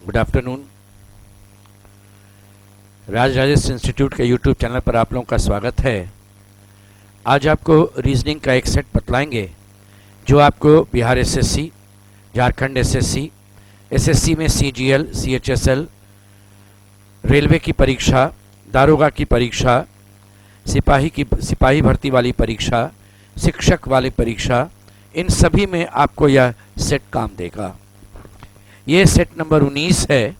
Good afternoon. Raj Rajesh institute के YouTube channel पर आप लोगों का स्वागत है। आज आपको रीजनिंग का एक सेट बतलाएंगे जो आपको Bihar SSC, Jharkhand SSC, SSC में सीजीएल, सीएचएसएल, रेलवे की परीक्षा, दारोगा की परीक्षा, सिपाही भर्ती वाली परीक्षा, शिक्षक वाली परीक्षा, इन सभी में आपको यह सेट काम देगा। ये सेट नंबर 19 है।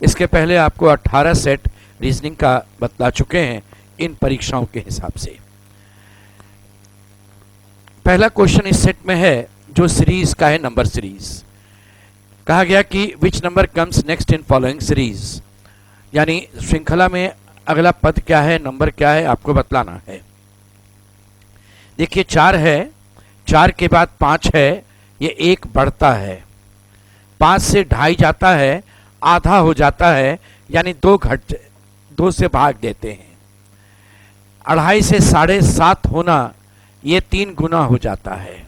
इसके पहले आपको 18 सेट रीजनिंग का बतला चुके हैं इन परीक्षाओं के हिसाब से। पहला क्वेश्चन इस सेट में है जो सीरीज का है, नंबर सीरीज। कहा गया कि which number comes next in following series, यानी श्रृंखला में अगला पद क्या है, नंबर क्या है, आपको बतलाना है। देखिए 4 है, 4 के बाद 5 है, ये 1 बढ़ता है, 5 से 2.5 जाता है, आधा हो जाता है, यानी 2 से भाग देते हैं। 2.5 से 7.5 होना, ये 3 गुना हो जाता है।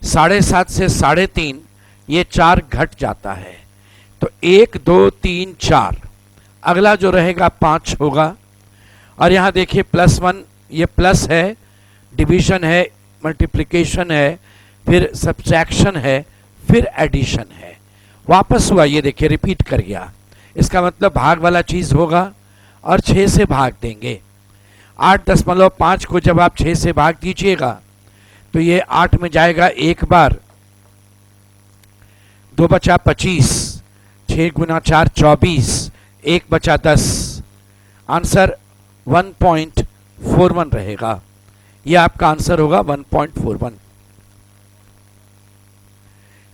7.5 से 3.5, ये 4 घट जाता है। तो 1 2 3 4, अगला जो रहेगा 5 होगा। और यहाँ देखिए +1, ये प्लस है, डिवीजन है, मल्टीप्लिकेशन है, फिर सब्ट्रैक्शन है, फिर एडिशन है। वापस हुआ, ये देखिए रिपीट कर गया। इसका मतलब भाग वाला चीज होगा और 6 से भाग देंगे। 8.5 को जब आप 6 से भाग दीजिएगा तो ये 8 में जाएगा 1 बार, 2 बचा 25, 6 गुना 4 24, 1 बचा 10। आंसर 1.41 रहेगा। ये आपका आंसर होगा 1.41।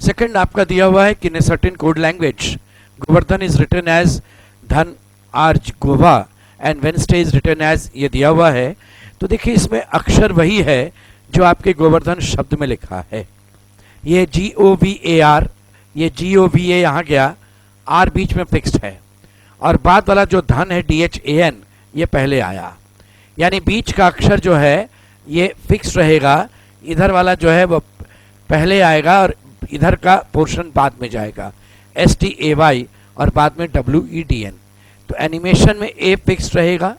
सेकंड आपका दिया हुआ है कि in certain code language Govardhan is written as धन आर्ज गोवा and Wednesday is written as, ये दिया हुआ है। तो देखिए इसमें अक्षर वही है जो आपके गोवर्धन शब्द में लिखा है। ये GOVAR, ये GOVA यहाँ गया, R बीच में फिक्स्ड है, और बाद वाला जो धन है DHAN, ये पहले आया, यानी बीच का अक्षर जो है ये फिक्स रहेगा। इधर वाला जो है वो पहले आएगा और इधर का पोर्शन बाद में जाएगा, STAY, और बाद में WEDN। तो एनिमेशन में A फिक्स रहेगा,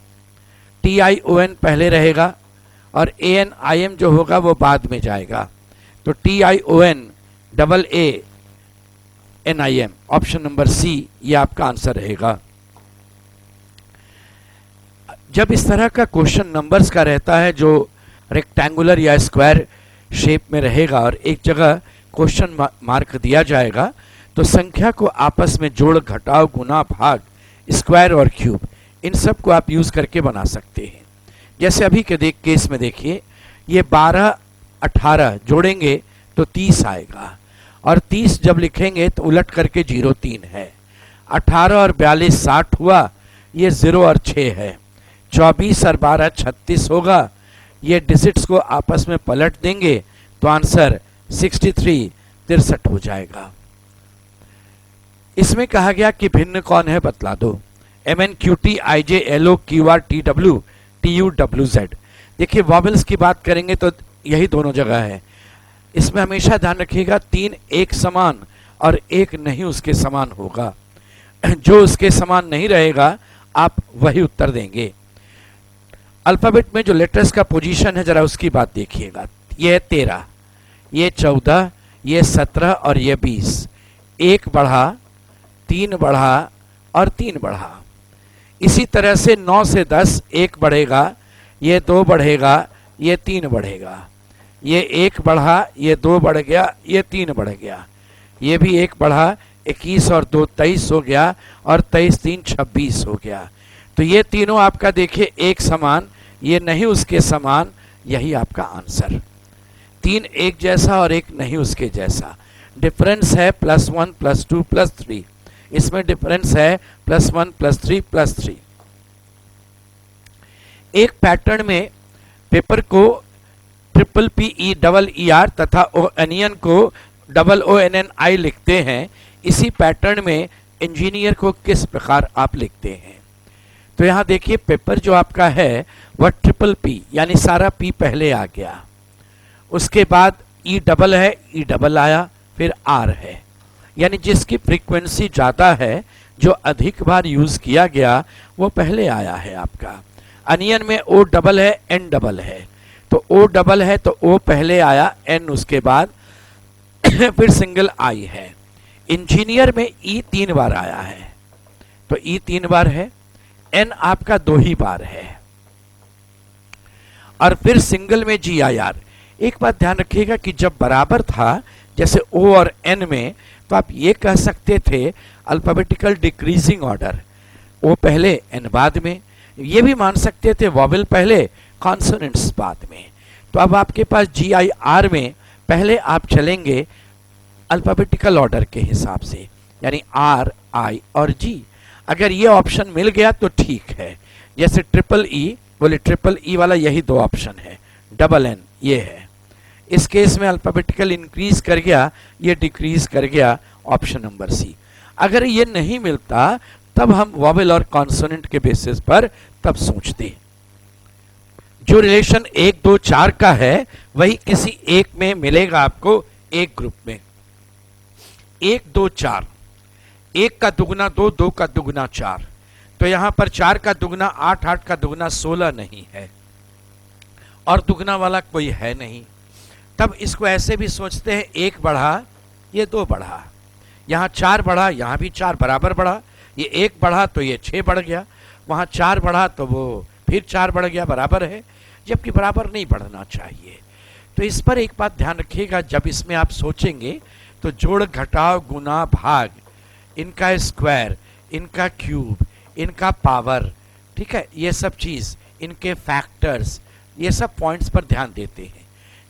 TION पहले रहेगा, और ANIM जो होगा वो बाद में जाएगा। तो TION AANIM, option number C, ये आपका आंसर रहेगा। जब इस तरह का क्वेश्चन नंबर्स का रहता है जो रेक्टेंगुलर या स्क्वायर शेप में रहेगा और एक जगह क्वेश्चन मार्क दिया जाएगा, तो संख्या को आपस में जोड़, घटाव, गुना, भाग, स्क्वायर और क्यूब, इन सब को आप यूज करके बना सकते हैं। जैसे अभी के केस में देखिए, ये 12 18 जोड़ेंगे तो 30 आएगा, और 30 जब लिखेंगे तो उलट करके 03 है। 18 और 42 60 हुआ, ये 0 और 6 है। 24 और 12 36 होगा, ये डिजिट्स को आपस में पलट देंगे तो आंसर 63 हो जाएगा। इसमें कहा गया कि भिन्न कौन है, बतला दो। MNQT IJ LO QR TW TUWZ। देखिए वॉवेल्स की बात करेंगे तो यही दोनों जगह है। इसमें हमेशा ध्यान रखिएगा 3 एक समान और 1 नहीं उसके समान होगा। जो उसके समान नहीं रहेगा आप वही उत्तर देंगे। अल्फाबेट में जो लेटर्स का पोजीशन है जरा उसकी बात देखिएगा। ये है 13, ये 14, ये 17 और ये 20। 1 बढ़ा, 3 बढ़ा और 3 बढ़ा। इसी तरह से 9 से 10 1 बढ़ेगा, ये 2 बढ़ेगा, ये 3 बढ़ेगा। ये 1 बढ़ा, ये 2 बढ़ गया, ये 3 बढ़ गया। ये भी 1 बढ़ा, 21 और 2 23 हो गया, और 23 3 26 हो गया। तो ये तीनों आपका देखिए एक समान, ये नहीं उसके समान, यही आपका आंसर। 3 एक जैसा और 1 नहीं उसके जैसा। डिफरेंस है +1 +2 +3, इसमें डिफरेंस है +1 +3 +3। एक पैटर्न में पेपर को PPPEER तथा ओनियन को OONNI लिखते हैं। इसी पैटर्न में इंजीनियर को किस प्रकार आप लिखते हैं? तो यहाँ देखिए पेपर जो आपका है वह PPP, यानी सारा P पहले आ गया, उसके बाद E डबल है, E डबल आया, फिर R है। यानी जिसकी फ्रीक्वेंसी ज़्यादा है, जो अधिक बार यूज़ किया गया, वो पहले आया है आपका। अनियन में ओ डबल है, एन डबल है, तो ओ डबल है तो ओ पहले आया, एन उसके बाद फिर सिंगल आई है। इंजीनियर में ई 3 बार आया है, तो ई 3 बार है, एन आपका 2 ही बार है, और फिर सिंगल में जी आई आर। एक बात ध्यान रखिएगा कि जब बराबर था, जैसे ओ और एन में, तो आप ये कह सकते थे अल्फाबेटिकल डिक्रीजिंग ऑर्डर, ओ पहले एन बाद में। ये भी मान सकते थे वॉवेल पहले कॉन्सोनेंट्स बाद में। तो अब आपके पास जी आई आर में पहले आप चलेंगे अल्फाबेटिकल ऑर्डर के हिसाब से, यानी आर, आई और जी। अगर ये ऑप्शन मिल गया तो ठीक है। जैसे ट्रिपल ई, बोले ट्रिपल ई वाला यही 2 ऑप्शन है, डबल एन ये है। इस केस में अल्फाबेटिकल इंक्रीज कर गया, ये डिक्रीज कर गया, ऑप्शन नंबर सी। अगर ये नहीं मिलता तब हम वॉवेल और कॉन्सोनेंट के बेसिस पर तब सोचते। जो रिलेशन 1 2 4 का है वही किसी एक में मिलेगा आपको, एक ग्रुप में। 1 2 4, 1 का दुगना 2, 2 का दुगना 4, तो यहां पर 4 का दुगना 8, 8 का दुगना 16 नहीं है, और दुगना वाला कोई है नहीं। तब इसको ऐसे भी सोचते हैं, 1 बढ़ा, ये 2 बढ़ा, यहाँ 4 बढ़ा, यहाँ भी 4 बराबर बढ़ा, ये 1 बढ़ा तो ये 6 बढ़ गया, वहाँ 4 बढ़ा तो वो फिर 4 बढ़ गया, बराबर है, जबकि बराबर नहीं बढ़ना चाहिए। तो इस पर एक बात ध्यान रखिएगा, जब इसमें आप सोचेंगे तो जोड़, घटाव, गुना, भाग, इनका स्क्वायर, इनका क्यूब, इनका पावर, ठीक है, ये सब चीज़, इनके फैक्टर्स, ये सब पॉइंट्स पर ध्यान देते हैं।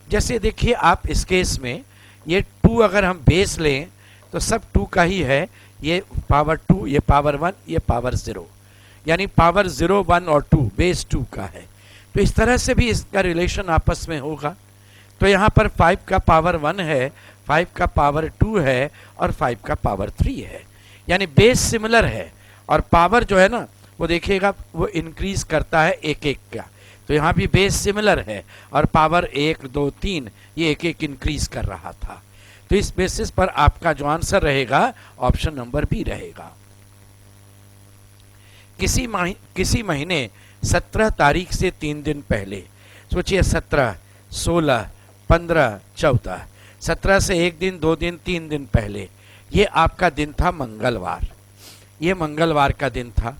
जैसे देखिए आप इस केस में ये 2 अगर हम बेस लें तो सब 2 का ही है, ये पावर 2, ये पावर 1, ये पावर 0, यानी पावर 0, 1 और 2 बेस 2 का है। तो इस तरह से भी इसका रिलेशन आपस में होगा। तो यहाँ पर 5 का पावर 1 है, 5 का पावर 2 है, और 5 का पावर 3 है, यानी बेस सिमिलर है, और पावर जो है ना वो देखिएगा वो इंक्रीज करता है एक एक का। तो यहाँ भी बेस सिमिलर है, और पावर 1 2 3 ये एक एक इंक्रीज कर रहा था। तो इस बेसिस पर आपका जो आंसर रहेगा ऑप्शन नंबर बी रहेगा। किसी महीने 17 तारीख से 3 दिन पहले, सोचिए 17, 16, 15, 14, 17 से 1 दिन, 2 दिन, 3 दिन पहले, ये आपका दिन था मंगलवार, ये मंगलवार का दिन था।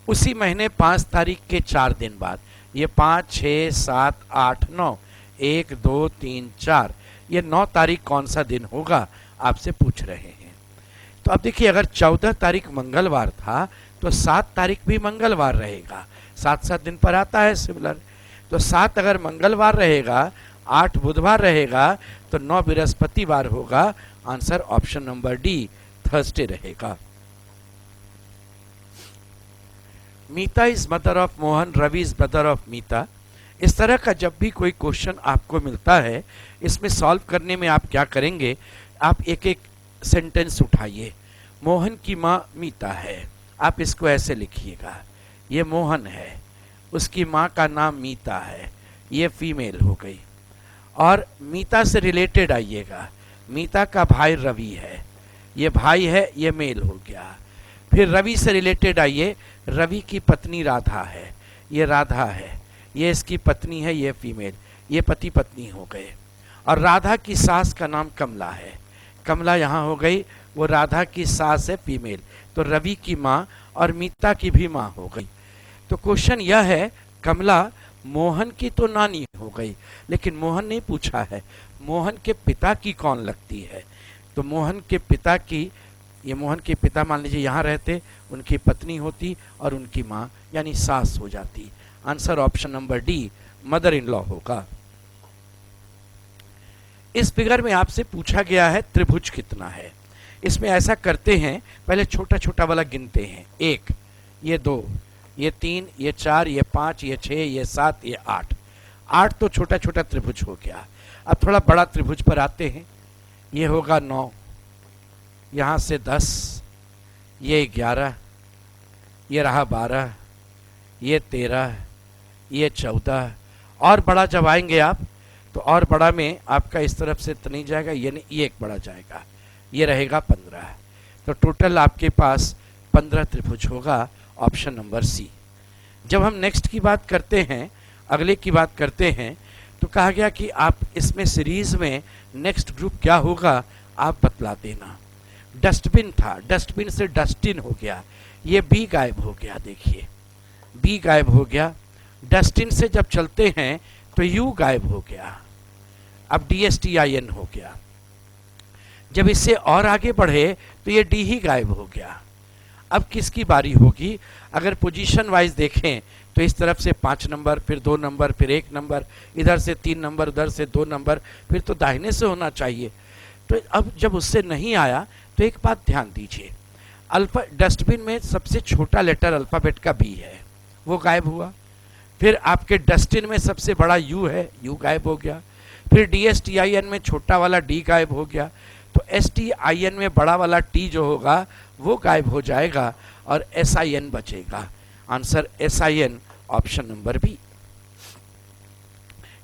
उसी महीने 5 तारीख के 4 दिन बाद, ये 5, 6, 7, 8, 9, 1 2 3 4, ये 9 तारीख कौन सा दिन होगा आपसे पूछ रहे हैं। तो अब देखिए अगर 14 तारीख मंगलवार था तो 7 तारीख भी मंगलवार रहेगा, 7 दिन पर आता है सिमिलर। तो 7 अगर मंगलवार रहेगा, 8 बुधवार रहेगा, तो 9 बृहस्पतिवार होगा। Answer option number D Thursday रहेगा। Meeta is mother of Mohan, Ravi is brother of Meeta. इस तरह का जब भी कोई क्वेश्चन आपको मिलता है, इसमें सॉल्व करने में आप क्या करेंगे, आप एक एक सेंटेंस उठाइए। मोहन की माँ मीता है, आप इसको ऐसे लिखिएगा, ये मोहन है, उसकी माँ का नाम मीता है, ये फीमेल हो गई। और मीता से रिलेटेड आइएगा, मीता का भाई रवि है, ये भाई है, ये मेल हो गया। फिर रवि से रिलेटेड आइए, रवि की पत्नी राधा है, ये राधा है, ये इसकी पत्नी है, ये फीमेल, ये पति पत्नी हो गए। और राधा की सास का नाम कमला है, कमला यहाँ हो गई, वो राधा की सास है, फीमेल, तो रवि की माँ और मीता की भी माँ हो गई। तो क्वेश्चन यह है, कमला मोहन की तो नानी हो गई, लेकिन मोहन नहीं पूछा है मोहन के पिता की कौन लगती है। तो मोहन के पिता की, ये मोहन के पिता मान लीजिए यहाँ रहते, उनकी पत्नी होती और उनकी माँ यानी सास हो जाती। Answer option number D mother in law होगा। इस फिगर में आपसे पूछा गया है त्रिभुज कितना है। इसमें ऐसा करते हैं, पहले छोटा छोटा वाला गिनते हैं, 1, ये 2, ये 3, ये 4, ये 5, ये 6, ये 7, ये 8। 8 तो छोटा छोटा त्रिभुज हो गया। अब थोड़ा बड़ा त्रिभुज पर आते हैं, ये होगा 9, यहाँ से 10, ये 11, ये रहा 12, ये 13, ये 14। और बड़ा जब आएंगे आप, तो और बड़ा में आपका इस तरफ से तो नहीं जाएगा, ये नहीं, ये एक बड़ा जाएगा, ये रहेगा 15। तो टोटल आपके पास 15 त्रिभुज होगा, ऑप्शन नंबर सी। जब हम नेक्स्ट की बात करते हैं, अगले की बात करते हैं, तो कहा गया कि आप इसमें सीरीज में नेक्स्ट ग्रुप क्या होगा आप बतला देना। डस्टबिन था, डस्टबिन से डस्टिन हो गया, ये बी गायब हो गया, देखिए बी गायब हो गया। डस्टिन से जब चलते हैं तो यू गायब हो गया, अब DSTIN हो गया। जब इससे और आगे बढ़े तो ये डी ही गायब हो गया। अब किसकी बारी होगी? अगर पोजीशन वाइज देखें तो इस तरफ से 5 नंबर, फिर 2 नंबर, फिर 1 नंबर, इधर से 3 नंबर, उधर से 2 नंबर, फिर तो दाहिने से होना चाहिए। तो अब जब उससे नहीं आया तो एक बात ध्यान दीजिए, अल्फा डस्टबिन में सबसे छोटा लेटर अल्फ़ाबेट का बी है, वो गायब हुआ। फिर आपके डस्टिन में सबसे बड़ा यू है, यू गायब हो गया। फिर DSTIN में छोटा वाला डी गायब हो गया। तो STIN में बड़ा वाला टी जो होगा वो गायब हो जाएगा और SIN बचेगा। Answer SIN, option number B.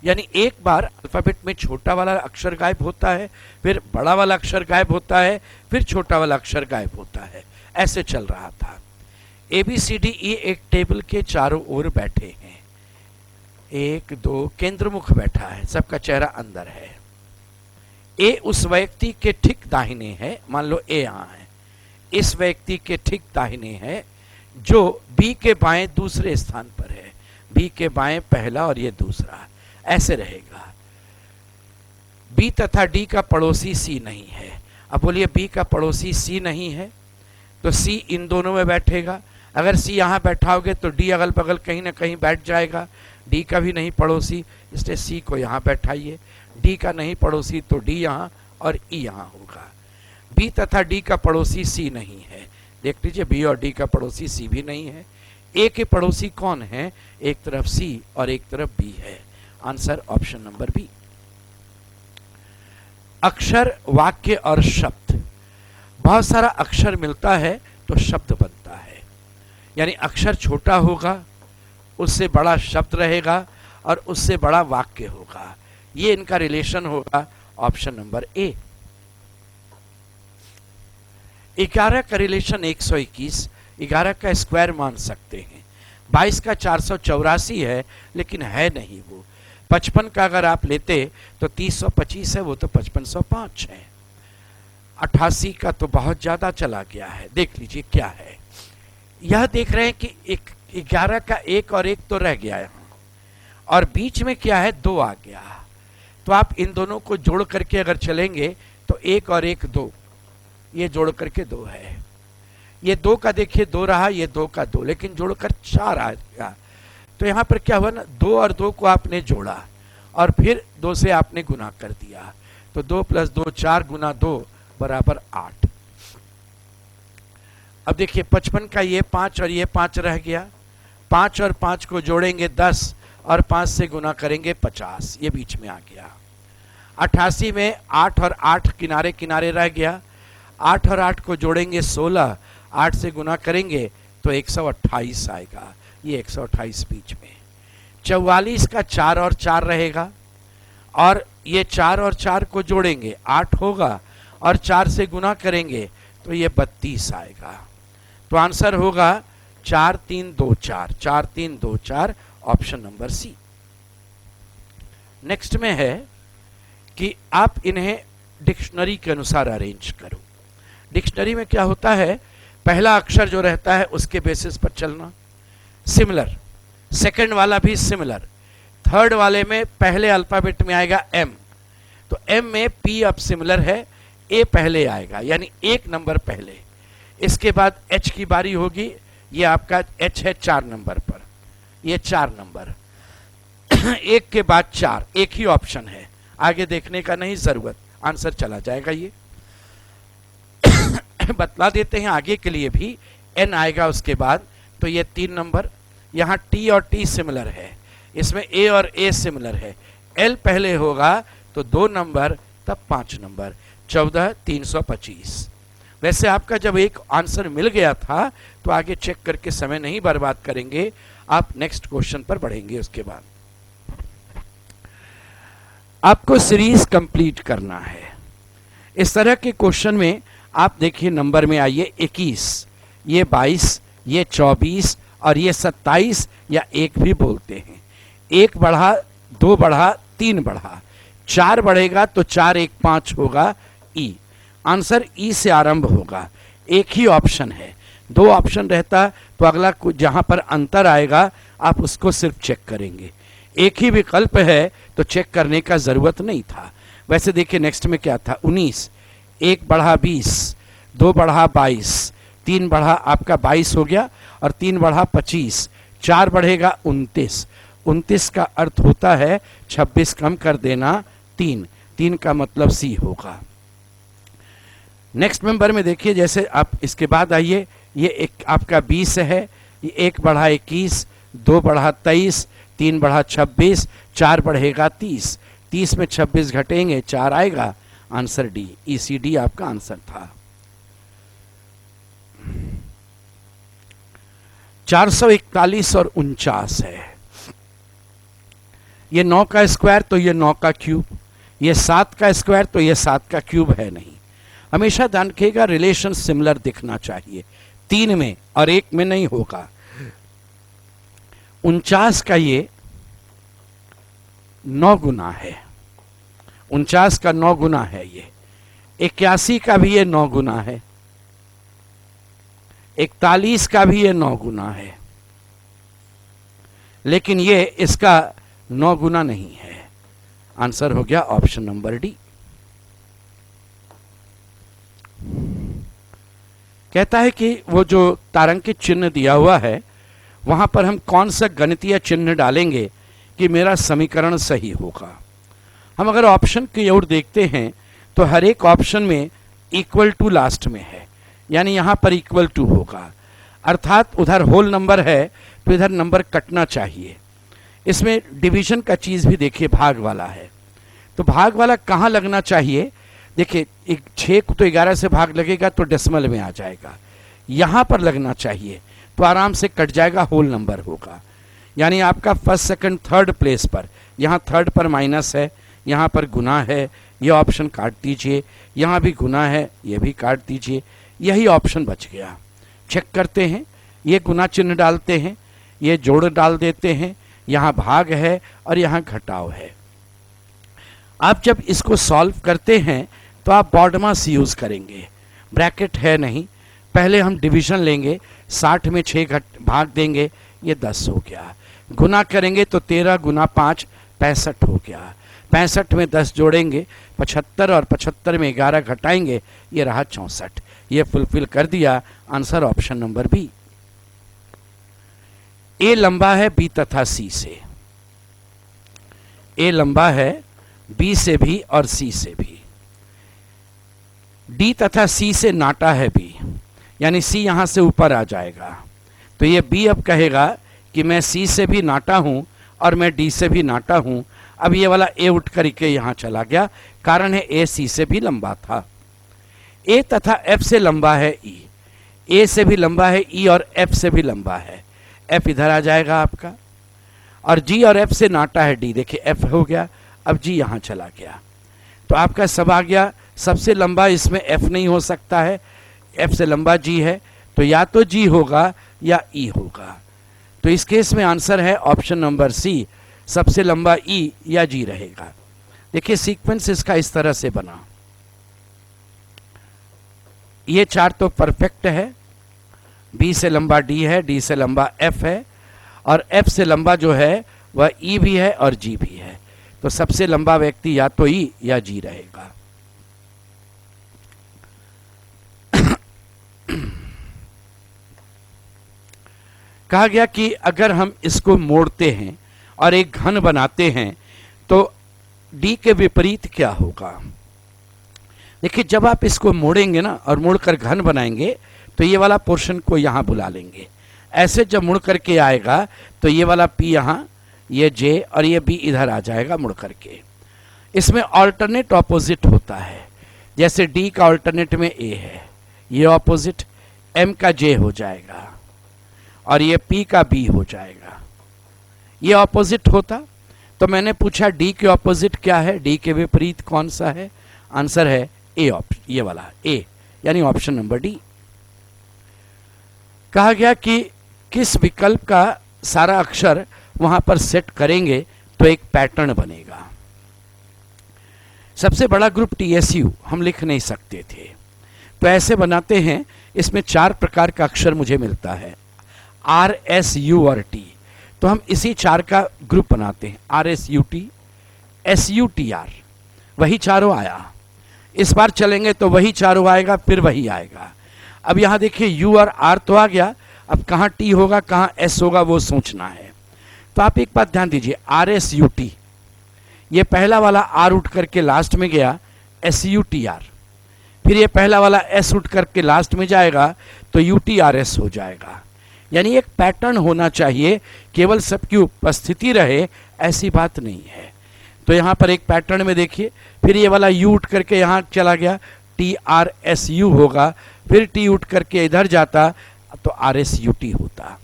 यानी एक बार अल्फाबेट में छोटा वाला अक्षर गायब होता है, फिर बड़ा वाला अक्षर गायब होता है, फिर छोटा वाला अक्षर गायब होता है, ऐसे चल रहा था। ABCDE एक टेबल के चारों ओर बैठे हैं, 1 2 केंद्रमुख बैठा है, सबका चेहरा अंदर है। ए उस व्यक्ति के ठीक दाहिने है, मान लो ए यहां है, इस व्यक्ति के ठीक दाहिने है जो बी के बाएं दूसरे स्थान पर है, बी के बाएं पहला और ये दूसरा, ऐसे रहेगा। बी तथा डी का पड़ोसी सी नहीं है। अब बोलिए बी का पड़ोसी सी नहीं है तो सी इन दोनों में बैठेगा। अगर सी यहां बैठाओगे तो डी अगल बगल कहीं ना कहीं बैठ जाएगा, डी का भी नहीं पड़ोसी, इसलिए सी को यहां बैठाइए। डी का नहीं पड़ोसी तो डी यहां और ई यहां होगा। बी तथा डी का पड़ोसी सी नहीं है, देख लीजिए बी और डी का पड़ोसी सी भी नहीं है। ए के पड़ोसी कौन है? एक तरफ सी और एक तरफ बी है। Answer option number B. अक्षर, वाक्य और शब्द, बहुत सारा अक्षर मिलता है तो शब्द बनता है। यानी अक्षर छोटा होगा, उससे बड़ा शब्द रहेगा और उससे बड़ा वाक्य होगा, ये इनका रिलेशन होगा। Option number A. 11 का रिलेशन 121, 11 का स्क्वायर मान सकते हैं। 22 का 484 है लेकिन है नहीं वो। 55 का अगर आप लेते तो 3025 है, वो तो 5505 है। 88 का तो बहुत ज्यादा चला गया है, देख लीजिए क्या है। यह देख रहे हैं कि 11 का 1 और 1 तो रह गया है और बीच में क्या है 2 आ गया। तो आप इन दोनों को जोड़ करके अगर चलेंगे तो 1 और 1 2, ये जोड़ करके 2 है। ये 2 का देखिए 2 रहा, ये 2 का 2, लेकिन जोड़कर 4 आ गया। तो यहां पर क्या हुआ ना, 2 और 2 को आपने जोड़ा और फिर 2 से आपने गुना कर दिया, तो 2 + 2 4 गुना 2 बराबर 8। अब देखिए 55 का ये 5 और ये 5 रह गया, 5 और 5 को जोड़ेंगे 10 और 5 से गुना करेंगे 50, ये बीच में आ गया। 88 में 8 और 8 किनारे किनारे रह गया, 8 और 8 को जोड़ेंगे 16, 8 से गुना करेंगे तो 128 आएगा, ये 128 बीच में। 44 का 4 और 4 रहेगा और ये 4 और 4 को जोड़ेंगे 8 होगा और 4 से गुना करेंगे तो ये 32 आएगा। तो आंसर होगा 4 3 2 4, 4 3 2 4, ऑप्शन नंबर सी। नेक्स्ट में है कि आप इन्हें डिक्शनरी के अनुसार अरेंज करो। डिक्शनरी में क्या होता है, पहला अक्षर जो रहता है उसके बेसिस पर चलना, सिमिलर, सेकंड वाला भी सिमिलर, थर्ड वाले में पहले अल्फाबेट में आएगा एम, तो एम में पी अब सिमिलर है, ए पहले आएगा यानी 1 नंबर पहले। इसके बाद एच की बारी होगी, ये आपका एच है 4 नंबर पर, ये 4 नंबर, 1 के बाद 4, एक ही ऑप्शन है, आगे देखने का नहीं जरूरत, आंसर चला जाएगा ये। बतला देते हैं आगे के लिए भी, एन आएगा उसके बाद, तो ये 3 नंबर, यहाँ टी और टी सिमिलर है, इसमें ए और ए सिमिलर है, एल पहले होगा तो 2 नंबर तब 5 नंबर, 14 325। वैसे आपका जब एक आंसर मिल गया था तो आगे चेक करके समय नहीं बर्बाद करेंगे, आप नेक्स्ट क्वेश्चन पर बढ़ेंगे। उसके बाद आपको सीरीज कंप्लीट करना है। इस तरह के क्वेश्चन में आप देखिए नंबर में आइए 21, ये 22, ये 24 और ये 27 या 1 भी बोलते हैं। 1 बढ़ा, 2 बढ़ा, 3 बढ़ा, 4 बढ़ेगा तो 4 1 5 होगा ई। आंसर ई से आरंभ होगा। एक ही ऑप्शन है, 2 ऑप्शन रहता तो अगला जहां पर अंतर आएगा आप उसको सिर्फ चेक करेंगे। एक ही विकल्प है तो चेक करने का जरूरत नहीं था। वैसे देखिए नेक्स्ट में क्या था, 19, 1 बढ़ा 20, 2 बढ़ा 22, 3 बढ़ा आपका 22 हो गया और 3 बढ़ा 25, 4 बढ़ेगा 29। 29 का अर्थ होता है 26 कम कर देना 3, 3 का मतलब सी होगा। नेक्स्ट नंबर में देखिए, जैसे आप इसके बाद आइए, ये एक आपका 20 है, ये 1 बढ़ा 21, 2 बढ़ा 23, 3 बढ़ा 26, 4 बढ़ेगा 30, 30 में 26 घटेंगे 4 आएगा, आंसर डी, ECD आपका आंसर था। 441 और 49 है, ये 9 का स्क्वायर तो ये 9 का क्यूब, ये 7 का स्क्वायर तो ये 7 का क्यूब है नहीं। हमेशा ध्यान रखिएगा रिलेशन सिमिलर दिखना चाहिए, 3 में और 1 में नहीं होगा। 49 का ये 9 गुना है, 49 का 9 गुना है ये। 81 का भी ये 9 गुना है, 41 का भी ये 9 गुना है, लेकिन ये इसका 9 गुना नहीं है। आंसर हो गया ऑप्शन नंबर डी। कहता है कि वो जो तारांकित चिन्ह दिया हुआ है वहां पर हम कौन सा गणितीय चिन्ह डालेंगे कि मेरा समीकरण सही होगा। हम अगर ऑप्शन की ओर देखते हैं तो हर एक ऑप्शन में इक्वल टू लास्ट में है, यानी यहां पर इक्वल टू होगा, अर्थात उधर होल नंबर है तो इधर नंबर कटना चाहिए। इसमें डिवीजन का चीज भी देखिए, भाग वाला है तो भाग वाला कहाँ लगना चाहिए। देखिए 6 को तो 11 से भाग लगेगा तो डेसिमल में आ जाएगा, यहां पर लगना चाहिए तो आराम से कट जाएगा, होल नंबर होगा। यानी आपका फर्स्ट सेकंड थर्ड प्लेस पर, यहाँ थर्ड पर माइनस है, यहाँ पर गुना है, ये ऑप्शन काट दीजिए, यहाँ भी गुना है, ये भी काट दीजिए, यही ऑप्शन बच गया। चेक करते हैं, ये गुना चिन्ह डालते हैं, ये जोड़ डाल देते हैं, यहाँ भाग है और यहाँ घटाव है। आप जब इसको सॉल्व करते हैं तो आप बॉडमास यूज करेंगे, ब्रैकेट है नहीं। पहले हम डिवीजन लेंगे, 60 में 6 भाग देंगे, ये 10 हो गया। गुना करेंगे तो 13 गुना 5 65 हो गया। 65 में 10 जोड़ेंगे 75 और 75 में 11 घटाएंगे, ये रहा 64। ये फुलफिल कर दिया, आंसर ऑप्शन नंबर बी। ए लंबा है बी तथा सी से, ए लंबा है बी से भी और सी से भी। डी तथा सी से नाटा है बी, यानी सी यहां से ऊपर आ जाएगा, तो ये बी अब कहेगा कि मैं सी से भी नाटा हूं और मैं डी से भी नाटा हूं। अब ये वाला ए उठ करके यहां चला गया, कारण है ए सी से भी लंबा था। ए तथा एफ से लंबा है ई, ए से भी लंबा है ई और एफ से भी लंबा है, एफ इधर आ जाएगा आपका। और जी और एफ से नाटा है डी, देखिए एफ हो गया, अब जी यहां चला गया, तो आपका सब आ गया। सबसे लंबा इसमें एफ नहीं हो सकता है, एफ से लंबा जी है, तो या तो जी होगा या ई होगा। तो इस केस में आंसर है ऑप्शन नंबर सी, सबसे लंबा ई या जी रहेगा। देखिए सीक्वेंस इसका इस तरह से बना, ये 4 तो परफेक्ट है, बी से लंबा डी है, डी से लंबा एफ है और एफ से लंबा जो है वह ई भी है और जी भी है, तो सबसे लंबा व्यक्ति या तो ई या जी रहेगा। कहा गया कि अगर हम इसको मोड़ते हैं और एक घन बनाते हैं तो डी के विपरीत क्या होगा। देखिए जब आप इसको मोड़ेंगे ना और मोड़कर घन बनाएंगे तो ये वाला पोर्शन को यहां बुला लेंगे, ऐसे जब मुड़ करके आएगा तो ये वाला पी यहां, ये जे और ये बी इधर आ जाएगा मुड़ करके। इसमें ऑल्टरनेट ऑपोजिट होता है, जैसे डी का ऑल्टरनेट में ए है, ये ऑपोजिट एम का जे हो जाएगा और ये पी का बी हो जाएगा, ये ऑपोजिट होता। तो मैंने पूछा डी के ऑपोजिट क्या है, डी के विपरीत कौन सा है, आंसर है ए ऑप्शन, ये वाला ए, यानी ऑप्शन नंबर डी। कहा गया कि किस विकल्प का सारा अक्षर वहां पर सेट करेंगे तो एक पैटर्न बनेगा। सबसे बड़ा ग्रुप TSU हम लिख नहीं सकते थे, तो ऐसे बनाते हैं। इसमें 4 प्रकार का अक्षर मुझे मिलता है, R, S, U और T। तो हम इसी 4 का ग्रुप बनाते हैं, RSUT, SUTR, वही चारों आया। इस बार चलेंगे तो वही चारों आएगा, फिर वही आएगा। अब यहाँ देखिए U और R तो आ गया, अब कहाँ T होगा कहाँ S होगा वो सोचना है। तो आप एक बात ध्यान दीजिए, RSUT, ये पहला वाला R उठ करके लास्ट में गया, SUTR, फिर ये पहला वाला S उठ करके लास्ट में जाएगा तो UTRS हो जाएगा। यानी एक पैटर्न होना चाहिए, केवल सबकी उपस्थिति रहे ऐसी बात नहीं है। तो यहाँ पर एक पैटर्न में देखिए, फिर ये वाला U उठ करके यहाँ चला गया, TRSU होगा, फिर T उठ करके इधर जाता तो RSUT होता।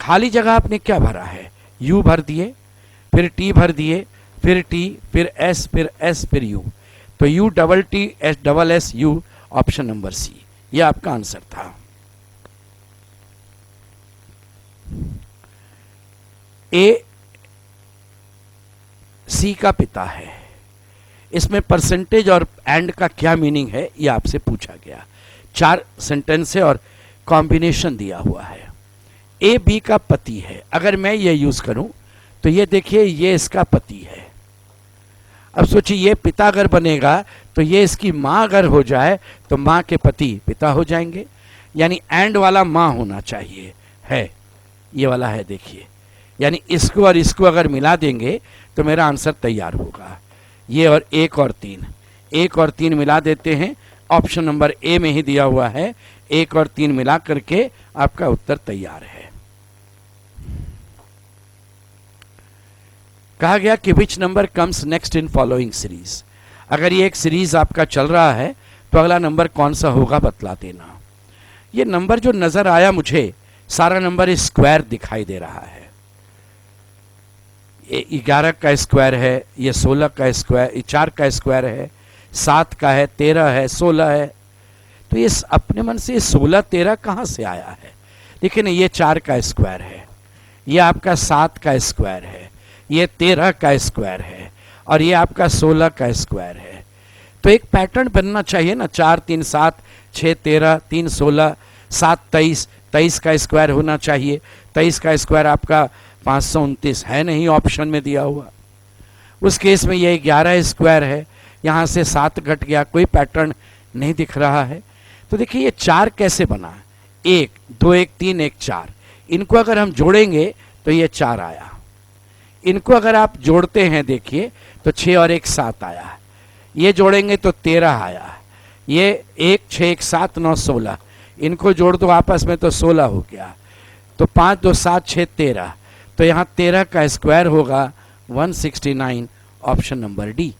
खाली जगह आपने क्या भरा है, U भर दिए, फिर T भर दिए, फिर T, फिर S, फिर S, फिर U, तो UTTSSU, ऑप्शन नंबर सी, ये आपका आंसर था। ए सी का पिता है, इसमें परसेंटेज और एंड का क्या मीनिंग है ये आपसे पूछा गया। 4 सेंटेंस है और कॉम्बिनेशन दिया हुआ है। ए बी का पति है, अगर मैं ये यूज करूं तो ये देखिए ये इसका पति है। अब सोचिए ये पिता अगर बनेगा तो ये इसकी माँ अगर हो जाए तो माँ के पति पिता हो जाएंगे, यानी एंड वाला माँ होना चाहिए, है ये वाला है देखिए, यानी इसको और इसको अगर मिला देंगे तो मेरा आंसर तैयार होगा। ये और 1 और 3, 1 और 3 मिला देते हैं, ऑप्शन नंबर ए में ही दिया हुआ है, 1 और 3 मिला करके आपका उत्तर तैयार है। कहा गया कि which number comes next in following series. अगर ये एक सीरीज आपका चल रहा है तो अगला नंबर कौन सा होगा बतला देना। ये नंबर जो नजर आया मुझे, सारा नंबर स्क्वायर दिखाई दे रहा है। ये 11 का स्क्वायर है, ये 16 का स्क्वायर, ये 4 का स्क्वायर है, 7 का है, 13 है, 16 है। तो ये अपने मन से 16 13 कहाँ से आया है? देखिए ना, ये 4 का स्क्वायर है, ये आपका 7 का स्क्वायर है, ये 13 का स्क्वायर है और ये आपका 16 का स्क्वायर है। तो एक पैटर्न बनना चाहिए ना, 4 3 7, 6 13, 3 16, 7 23, 23 का स्क्वायर होना चाहिए। 23 का स्क्वायर आपका 529 है नहीं ऑप्शन में दिया हुआ। उस केस में ये 11 स्क्वायर है, यहाँ से 7 घट गया, कोई पैटर्न नहीं दिख रहा है। तो देखिए ये 4 कैसे बना, 1 2 1 3 1 4, इनको अगर हम जोड़ेंगे तो ये 4 आया। इनको अगर आप जोड़ते हैं देखिए तो 6 और 1 7 आया, ये जोड़ेंगे तो 13 आया, ये 1 6 1 7 9 16, इनको जोड़ दो आपस में तो 16 हो गया। तो 5 2 7 6 13, तो यहाँ 13 का स्क्वायर होगा 169, ऑप्शन नंबर डी।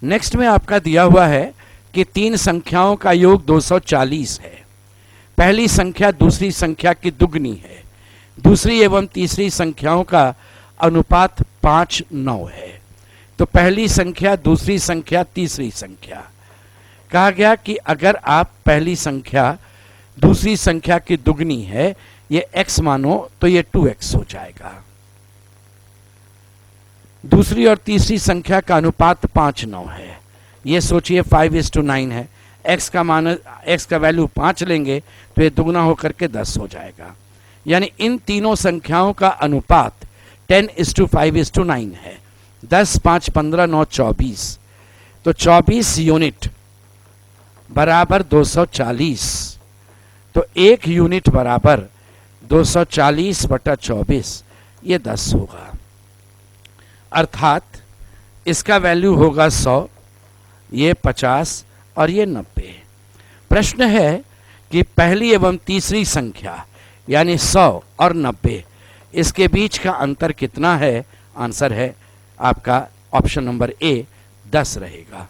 नेक्स्ट में आपका दिया हुआ है कि 3 संख्याओं का योग 240 है। पहली संख्या दूसरी संख्या की दुगनी है, दूसरी एवं तीसरी संख्याओं का अनुपात 5:9 है। तो पहली संख्या, दूसरी संख्या, तीसरी संख्या। कहा गया कि अगर आप पहली संख्या दूसरी संख्या की दुगनी है, ये x मानो तो ये 2x हो जाएगा। दूसरी और तीसरी संख्या का अनुपात 5:9 है, ये सोचिए 5:9 है। x का मान, x का वैल्यू 5 लेंगे तो ये दुगना होकर के 10 हो जाएगा। यानी इन तीनों संख्याओं का अनुपात 10:5:9 है। 10 5 15 9 24, तो 24 यूनिट बराबर 240, तो 1 यूनिट बराबर 240/24, ये 10 होगा। अर्थात इसका वैल्यू होगा 100, ये 50 और ये 90। प्रश्न है कि पहली एवं तीसरी संख्या यानी 100 और 90, इसके बीच का अंतर कितना है? आंसर है आपका ऑप्शन नंबर ए 10 रहेगा।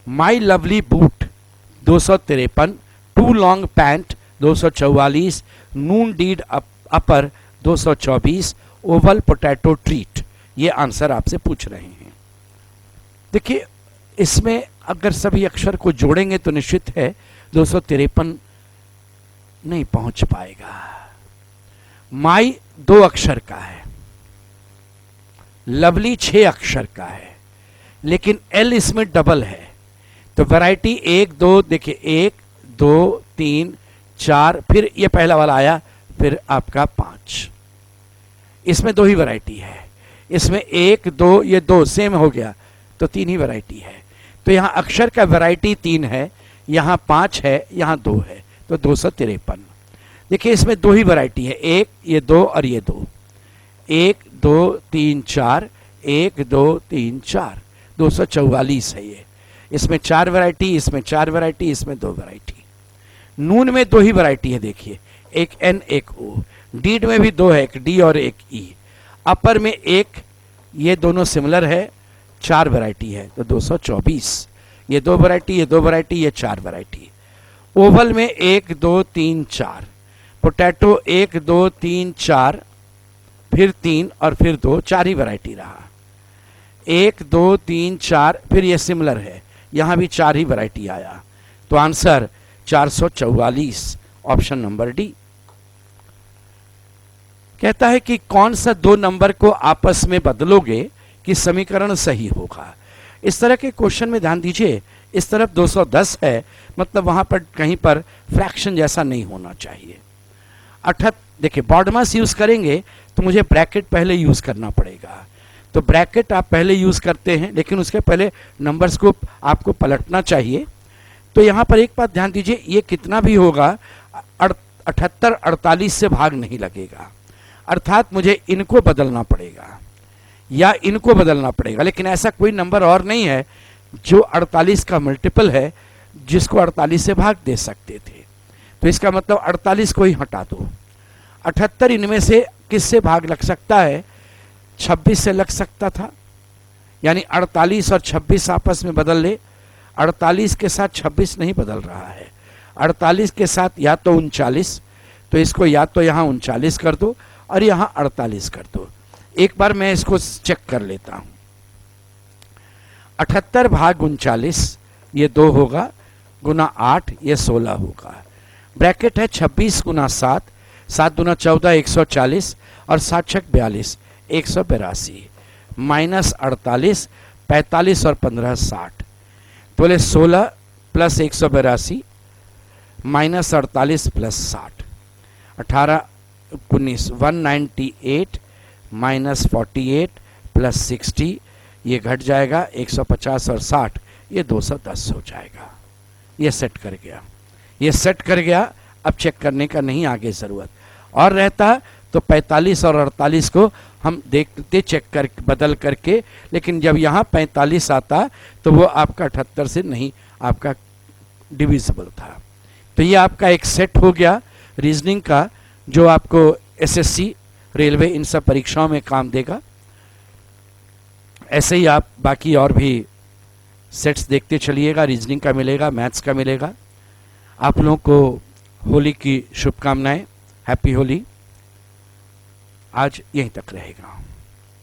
My lovely boot 253, too long pant 244, noon deed upper 224, oval potato treat, ये आंसर आपसे पूछ रहे हैं। देखिए इसमें अगर सभी अक्षर को जोड़ेंगे तो निश्चित है 253 नहीं पहुंच पाएगा। माई 2 अक्षर का है, लवली 6 अक्षर का है, लेकिन एल इसमें डबल है, तो वैरायटी 1 2, देखिए 1 2 3 4, फिर ये पहला वाला आया, फिर आपका 5, इसमें 2 ही वैरायटी है। इसमें 1 2, ये 2 सेम हो गया, तो 3 ही वैरायटी है। तो यहाँ अक्षर का वैरायटी 3 है, यहाँ 5 है, यहाँ 2 है, तो 253। देखिए इसमें 2 ही वैरायटी है, 1 ये 2 और ये 2, 1 2 3 4, 1 2 3 4, 244 है ये। इसमें 4 वैरायटी, इसमें 4 वैरायटी, इसमें 2 वैरायटी। नून में 2 ही वैरायटी है, देखिए एक एन एक ओ। डीड में भी 2 है, एक डी और एक ई। अपर में 1, ये दोनों सिमिलर है, 4 वैरायटी है, तो 224। ये 2 वैरायटी, ये 2 वैरायटी, ये 4 वैरायटी। ओवल में 1 2 3 4, पोटैटो 1 2 3 4, फिर 3 और फिर 2, 4 ही वैरायटी रहा। 1 2 3 4, फिर ये सिमिलर है, यहां भी 4 ही वैरायटी आया। तो आंसर 444, ऑप्शन नंबर डी। कहता है कि कौन सा 2 नंबर को आपस में बदलोगे कि समीकरण सही होगा। इस तरह के क्वेश्चन में ध्यान दीजिए, इस तरफ 210 है, मतलब वहां पर कहीं पर फ्रैक्शन जैसा नहीं होना चाहिए। देखिए बॉडमास यूज करेंगे तो मुझे ब्रैकेट पहले यूज करना पड़ेगा, तो ब्रैकेट आप पहले यूज करते हैं, लेकिन उसके पहले नंबर्स को आपको पलटना चाहिए। तो यहां पर एक बात ध्यान दीजिए, ये कितना भी होगा 78 48 से भाग नहीं लगेगा, अर्थात मुझे इनको बदलना पड़ेगा या इनको बदलना पड़ेगा। लेकिन ऐसा कोई नंबर और नहीं है जो 48 का मल्टीपल है जिसको 48 से भाग दे सकते थे। तो इसका मतलब 48 को ही हटा दो। 78 इनमें से किससे भाग लग सकता है? 26 से लग सकता था, यानी 48 और 26 आपस में बदल ले। 48 के साथ 26 नहीं बदल रहा है, 48 के साथ या तो 39, तो इसको या तो यहाँ 39 कर दो और यहाँ 48 कर दो। एक बार मैं इसको चेक कर लेता हूँ। 78 भाग 39 ये 2 होगा, गुना 8 ये 16 होगा। ब्रैकेट है 26 गुना 7, 7 गुना 14 140 और 7 छक 42 182, माइनस 48 45 और 15 60, तो बोले 16 plus 182 minus 48 plus 60, 18 19 198 minus 48 plus 60, ये घट जाएगा 150 और 60, ये 210 हो जाएगा। ये सेट कर गया, ये सेट कर गया। अब चेक करने का नहीं आगे ज़रूरत और रहता तो 45 और 48 को हम देखते चेक कर बदल करके, लेकिन जब यहाँ 45 आता तो वो आपका 78 से नहीं आपका डिविजिबल था। तो ये आपका एक सेट हो गया रीजनिंग का, जो आपको एसएससी, रेलवे, इन सब परीक्षाओं में काम देगा। ऐसे ही आप बाकी और भी सेट्स देखते चलिएगा, रीजनिंग का मिलेगा, मैथ्स का मिलेगा। आप लोगों को होली की शुभकामनाएं, हैप्पी होली। आज यहीं तक रहेगा।